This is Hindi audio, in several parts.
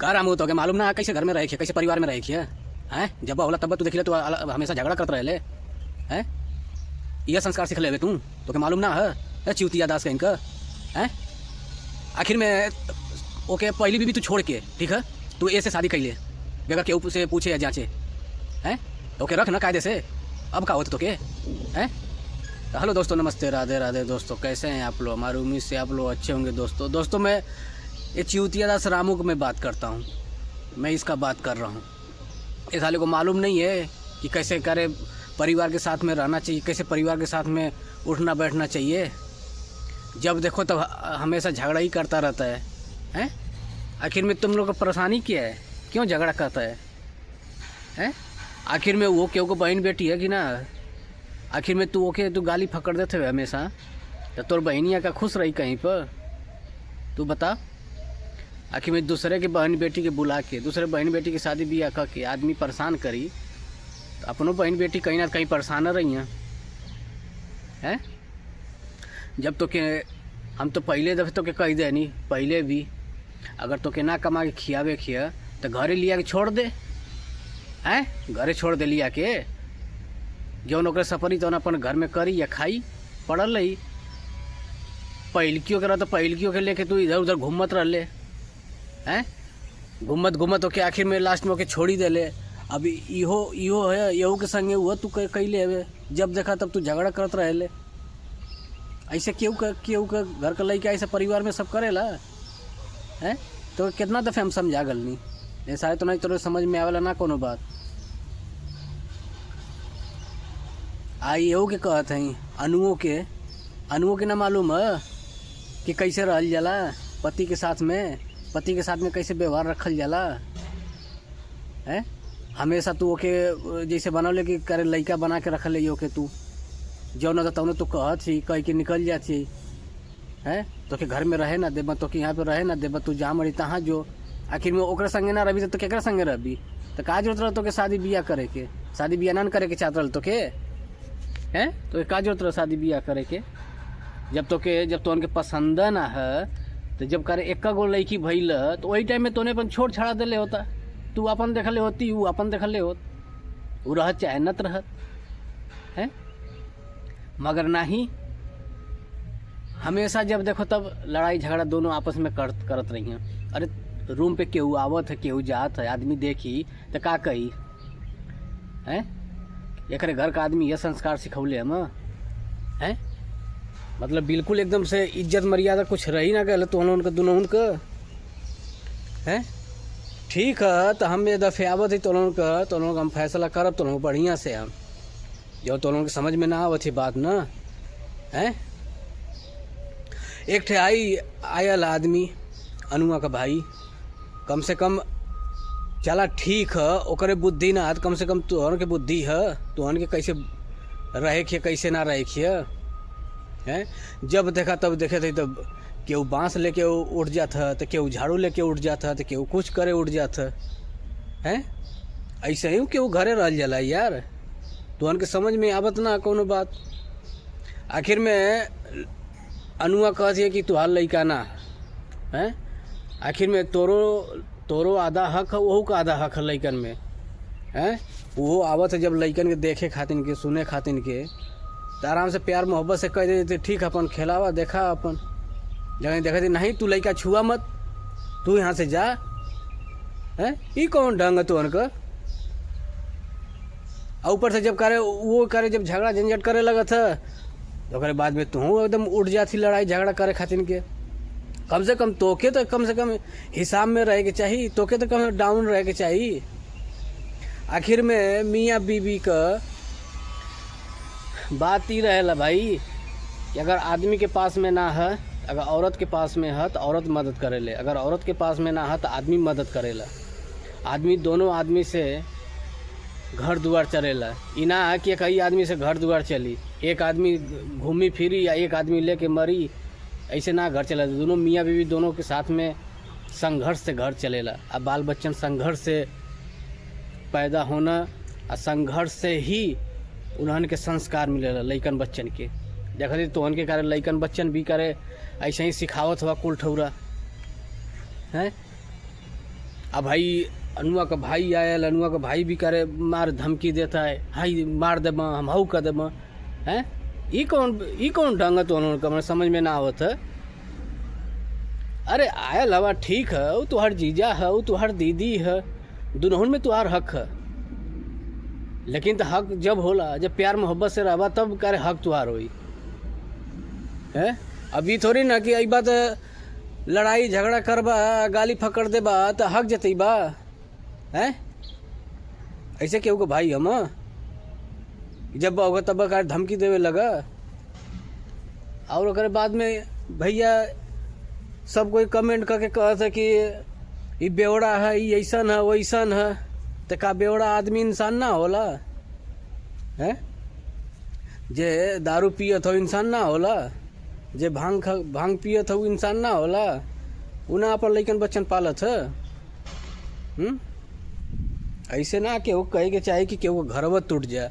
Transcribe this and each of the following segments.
का रामू तो के मालूम ना कैसे घर में रहे कैसे परिवार में रहे हैं। जब होला तब तू देखिले तो हमेशा झगड़ा करते रहे हैं। यह संस्कार सीख ले तू तो के मालूम ना है चिवतिया दास कहीं का है। आखिर में ओके पहली बीवी तू छोड़ के ठीक है तू ऐसे शादी कर ले बगैर केहू से पूछे या जांचे हैं। ओके रख ना कायदे से। अब का होता तो के हैं। हेलो दोस्तों, नमस्ते, राधे राधे दोस्तों, कैसे हैं आप लोग। हमारी उम्मीद से आप लोग अच्छे होंगे दोस्तों मैं ये चिवतिया दास रामू को मैं बात करता हूँ। मैं इसका बात कर रहा हूँ। इस साले को मालूम नहीं है कि कैसे करे परिवार के साथ में रहना चाहिए, कैसे परिवार के साथ में उठना बैठना चाहिए। जब देखो तब हमेशा झगड़ा ही करता रहता है हैं। आखिर में तुम लोग का परेशानी क्या है, क्यों झगड़ा करता है हैं। आखिर में वो क्यों को बहन बेटी है कि ना। आखिर में तू ओके तू गाली फकड़ देते हुए हमेशा तो तोर बहनिया का खुश रही कहीं पर तू बता। आखिर में दूसरे के बहन बेटी के बुला के दूसरे बहन बेटी की शादी ब्याह करके आदमी परेशान करी तो अपनों बहन बेटी कहीं ना कहीं परेशान रही हैं। जब तो के हम तो पहले दफे तो के कह दे नहीं पहले भी अगर तो के ना कमा के खियावे तो घरे लिया के छोड़ दे हैं। घरे छोड़ दे लिया के जौन ओकरे सफरी तो अपन घर में करी या खाई पड़ल रही। पहिलकियों के रह तो पहिलकियों के लेके तू इधर उधर घूमत रह ले हैं। घूमत होके आखिर में लास्ट में होके छोड़ी दे ले। अभी इहो है यहू के संगे हुआ तू कैले हवे। जब देखा तब तू झगड़ा करत रहे ले। ऐसे केहू का घर का लड़का ऐसे परिवार में सब करेला हैं। तो कितना दफे हम समझा गलनी ऐसा है तो नहीं तो समझ में आवेला ना कोनो बात। आई यहू के कहत हैं अनुओं के ना मालूम है कि कैसे रहल जाला पति के साथ में कैसे व्यवहार रखल जाला है। हमेशा तू ओके जैसे बनौले कि करे लड़का बना के रख ले ओके तू जो न तौने तू कहत ही कह के निकल जाती है। तो के घर में रहे ना देबा तो कि यहाँ पे रहे ना देबा तू जहाँ मरी तहाँ जो। आखिर में ओकरे संगे ना रही तो केकरा संगे रही तो का जरूरत रह तो के शादी ब्याह करे के। शादी ब्याह ना करे के चाहत रह तो के हैं तो का जरूरत रह शादी ब्याह करे के। जब तो उनके पसंद ना है तो जब करे एक गो लड़की भइल तो वही टाइम में तोने अपन छोड़ छड़ा देले होता। तू अपन देखले होती वो अपन देखले होत वो रहत चाहे नत रहत है। मगर नहीं हमेशा जब देखो तब लड़ाई झगड़ा दोनों आपस में करत रही हैं। अरे रूम पे केहू आवत है केहू जात है आदमी देखी तो का कही हैं। एक घर का आदमी यह संस्कार सिखौले हम हैं। मतलब बिल्कुल एकदम से इज्जत मर्यादा कुछ रही ना गल तो उनका दोनों उनका हैं। ठीक है तो हम ये दफे आवत है तो लोग हम फैसला करब तो बढ़िया से हम जो तो लोगों के समझ में ना आवत बात ना है। एक ठे आयल आदमी अनुआ का भाई कम से कम चला ठीक है ओकरे बुद्धि ना है कम से कम तोहन के बुद्धि है तोहन के कैसे रहे कैसे ना रहे हैं। जब देखा तब देखे थे तब केहू बांस लेके उठ जाता है तो केहू झाड़ू लेके उठ जाता है तो केहू कुछ करे उठ जाता है। ऐसे ही केहू घरे रह जाला यार तो उनके समझ में आवत ना कोनो बात। आखिर में अनुआ कहती है कि तुहार लड़का ना है। आखिर में तोरो आधा हक है वहू का आधा हक है लड़कन में हैं। वो आवत है जब लड़कन के देखे खातिन के सुने खातिन के तो आराम से प्यार मोहब्बत से कह देते ठीक अपन खिलावा देखा अपन जगह देखा थी नहीं तू लड़का छुआ मत तू यहाँ से जा है। ये कौन ढंग है तो उनका। ऊपर से जब जब झगड़ा झंझट करे लगा था तो करे बाद में तू एकदम उठ जाती लड़ाई झगड़ा करे खातिन के। कम से कम हिसाब में रहे के चाहिए तोके तो कम डाउन रहे के चाहिए। आखिर में मियाँ बीबी का बात ही रहेला भाई कि अगर आदमी के पास में ना है अगर औरत के पास में है तो औरत मदद करेले अगर औरत के पास में ना है तो आदमी मदद करेला। आदमी दोनों आदमी से घर दुआर चलेला। इना है कि कई आदमी से घर दुआर चली एक आदमी घूमी फिरी या एक आदमी लेके मरी ऐसे ना घर चला। दोनों मियाँ बीवी दोनों के साथ में संघर्ष से घर चलेला। अब बाल बच्चन संघर्ष से पैदा होना और संघर्ष से ही उन्हन के संस्कार मिलेला लइकन बच्चन के। देखा थी तो उनके कारण लइकन बच्चन भी करे ऐसे ही सिखावत हुआ कुल ठौरा है। अब भाई अनुआ का भाई आयल, अनुआ का भाई भी करे मार धमकी देता है, हाई मार दे हम हाउ कर दे हैं। ई कौन ढंग है तो उन्होंने समझ में ना आवत है। अरे आयल हवा ठीक है, वो तुहार जीजा है, वो तुहार दीदी है, दोनों में तुहार हक है, लेकिन तो हक जब होला, जब प्यार मोहब्बत से रहबा तब करे हक तुहार होई है। अभी थोड़ी ना कि आई बात लड़ाई झगड़ा करबा, गाली फकड़ देबा तो हक जतई बा है। ऐसे केहू को भाई हम जब होगा तब का धमकी देवे लगा, और अगर बाद में भैया सब कोई कमेंट करके कहता कि ये बेवड़ा है, ये ऐसन है वैसन है, तो का बेवड़ा आदमी इंसान ना होला है। जे दारू पियत हो इंसान ना होला, जे भांग पियत हो इंसान ना होला, उना अपन लइकन बच्चन पालत है। ऐसे ना केहू कहे के चाहे कि केहू घरवा टूट जाए।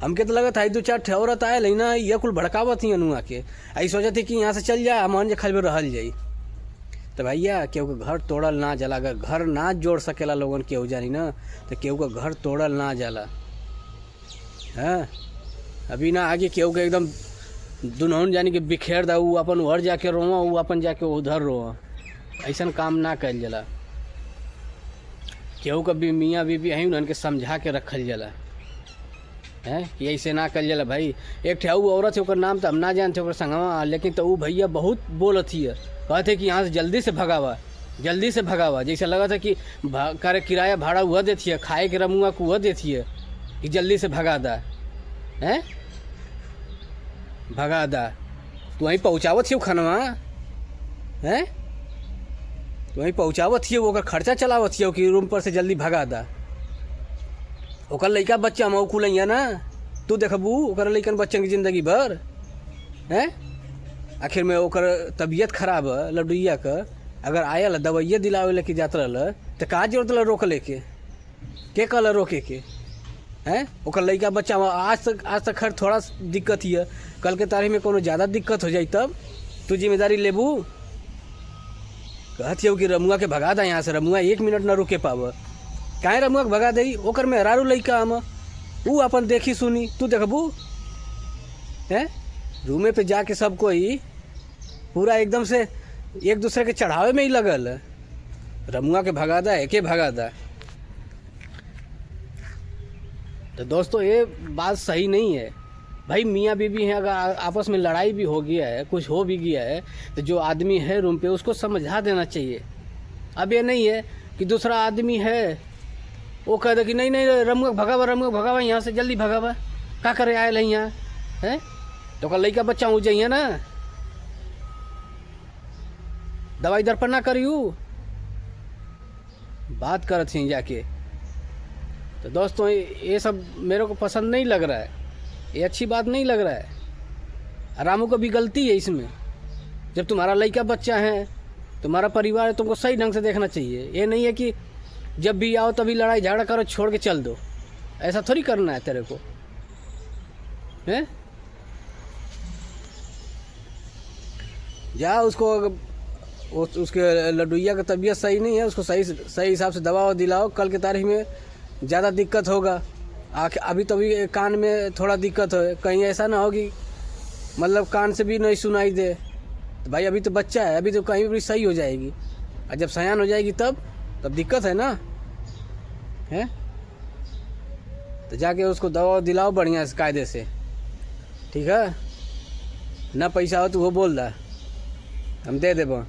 हमके तो लगत है 2-4 ठेवरत आए लेना ये कुल भड़कावत ही अनुआ के, ऐसी सोचत थी कि यहाँ से चल जाए, हम जे खाली रहल जाई। तो भैया केहू के घर तोड़ल ना जाला, अगर घर ना जोड़ सकेला लोगन केहू जानी ना, तो केहू का घर तोड़ल ना जाला है। अभी ना आगे केहू के एकदम दुनहुन जानी कि बिखेर दा, ऊ अपन उधर जाके रोवा, ऊ अपन जाके उधर रोवा, ऐसा काम ना कल जाला। केहू का भी मियाँ बीबी है उनके समझा के रखल जाला है कि ऐसे ना कल जाला। भाई एक ठेऊ औरत है, ओकर नाम तो हम ना जानते ओकर संगवा, लेकिन तो वो भैया बहुत बोलत ही है, कहते कि यहाँ से जल्दी से भगावा, जल्दी से भगावा। जैसे लगा था कि करे किराया भाड़ा वह देती है, खाए के रमुआ को वह देती है कि जल्दी से भगा दा है, भगा दा। तू वहीं पहुँचावत ही खानवा है, तो वहीं पहुँचावत हिए, ओकर खर्चा चलावत हिए कि रूम पर से जल्दी भगा दा। ओकर लइका बच्चा मऊ कुलैया ना, तू देखबू ओकर लइकन बच्चन की जिंदगी भर है। आखिर में ओकर तबीयत खराब है लडुइया का, अगर आयल दवाइया दिलावे लेके जात रहल तो का जरूरत ल रोक लेके के कहल रोके के है। ओकर लइका बच्चा आज तक खैर थोड़ा दिक्कत ही है, कल के तारीख में कोनो ज़्यादा दिक्कत हो जाई तब तू जिम्मेदारी लेबू। कहती हो कि रमुआ के भगा दा यहाँ से, रमुआ 1 मिनट ना रुके पाव, काहे रमुआ के भगा दई। ओकर में हरारू लइका हम ऊ अपन देखी सुनी, तू देखबू है। रूमे पे जाके सब कोई पूरा एकदम से एक दूसरे के चढ़ावे में ही लगल, रमुआ के भगा दा, एके भगा दा। तो दोस्तों ये बात सही नहीं है भाई। मियाँ बीबी हैं, अगर आपस में लड़ाई भी हो गया है, कुछ हो भी गया है, तो जो आदमी है रूम पे उसको समझा देना चाहिए। अब ये नहीं है कि दूसरा आदमी है वो कह दे कि नहीं नहीं रमुआ भगावा यहाँ से जल्दी भगावा, का करे आए यहाँ है। तो कल लइका बच्चा हो जाइए ना, दवाई दर्पण ना करियो, बात करत ही जाके। तो दोस्तों ये सब मेरे को पसंद नहीं लग रहा है, ये अच्छी बात नहीं लग रहा है। रामू को भी गलती है इसमें। जब तुम्हारा लड़का बच्चा है, तुम्हारा परिवार है, तुमको सही ढंग से देखना चाहिए। ये नहीं है कि जब भी आओ तभी लड़ाई झगड़ा करो छोड़ के चल दो, ऐसा थोड़ी करना है तेरे को है। जा उसके लडुइया का तबीयत सही नहीं है, उसको सही हिसाब से दवा दिलाओ, कल के तारीख में ज़्यादा दिक्कत होगा। अभी तो अभी कान में थोड़ा दिक्कत है, कहीं ऐसा ना हो कि मतलब कान से भी नहीं सुनाई दे। तो भाई अभी तो बच्चा है, अभी तो कहीं भी सही हो जाएगी, और जब सयान हो जाएगी तब दिक्कत है ना है। तो जाके उसको दवा दिलाओ बढ़िया से कायदे से, ठीक है ना। पैसा हो तो वो बोल दा, हम दे देबो।